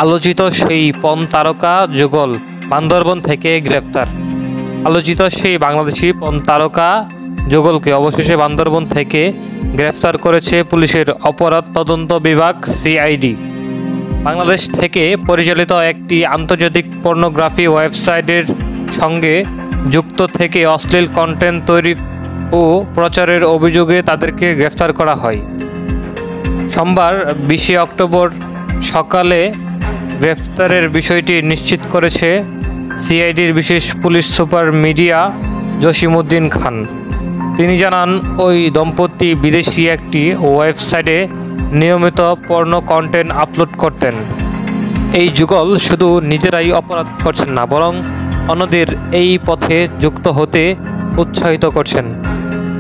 আলোচিত সেই পণ তারকা যুগল বান্দরবন থেকে গ্রেফতার। আলোচিত সেই বাংলাদেশি পণ তারকা যুগলকে অবশেষে বান্দরবন থেকে গ্রেফতার করেছে পুলিশের অপরাধ তদন্ত বিভাগ সিআইডি। বাংলাদেশ থেকে পরিচালিত একটি আন্তর্জাতিক পর্নোগ্রাফি ওয়েবসাইটের সঙ্গে যুক্ত থেকে অশ্লীল কন্টেন্ট তৈরি ও প্রচারের অভিযোগে তাদেরকে গ্রেফতার করা হয়। সোমবার 20 অক্টোবর সকালে গ্রেফতারের বিষয়টি নিশ্চিত করেছে সিআইডির বিশেষ পুলিশ সুপার মিডিয়া জসিমউদ্দিন খান। তিনি জানান, ওই দম্পতি বিদেশি একটি ওয়েবসাইটে নিয়মিত পর্নো কন্টেন্ট আপলোড করতেন। এই যুগল শুধু নিজেরাই অপরাধ করছেন না, বরং অন্যদের এই পথে যুক্ত হতে উৎসাহিত করছেন,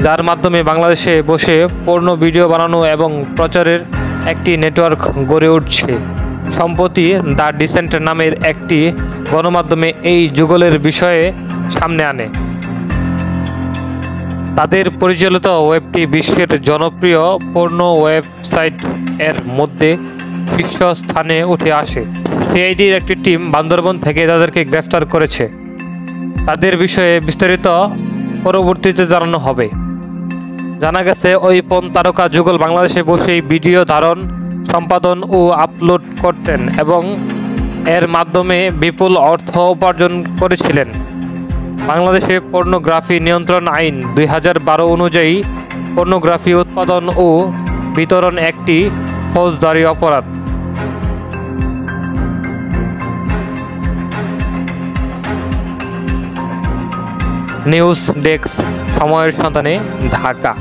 যার মাধ্যমে বাংলাদেশে বসে পর্ন ভিডিও বানানো এবং প্রচারের একটি নেটওয়ার্ক গড়ে উঠছে। সম্প্রতি দ্য ডিসেন্ট নামের একটি গণমাধ্যমে এই যুগলের বিষয়ে সামনে আনে। তাদের পরিচালিত ওয়েবটি বিশ্বের জনপ্রিয় পর্ন ওয়েবসাইট এর মধ্যে শীর্ষস্থানে উঠে আসে। সিআইডির একটি টিম বান্দরবন থেকে তাদেরকে গ্রেফতার করেছে। তাদের বিষয়ে বিস্তারিত পরবর্তীতে জানানো হবে। জানা গেছে, ওই পণ তারকা যুগল বাংলাদেশে বসেই ভিডিও ধারণ, সম্পাদন ও আপলোড করতেন এবং এর মাধ্যমে বিপুল অর্থ উপার্জন করেছিলেন। বাংলাদেশে পর্নোগ্রাফি নিয়ন্ত্রণ আইন 2012 অনুযায়ী পর্নোগ্রাফি উৎপাদন ও বিতরণ একটি ফৌজদারি অপরাধ। নিউজ ডেস্ক, সময়ের সন্ধানে, ঢাকা।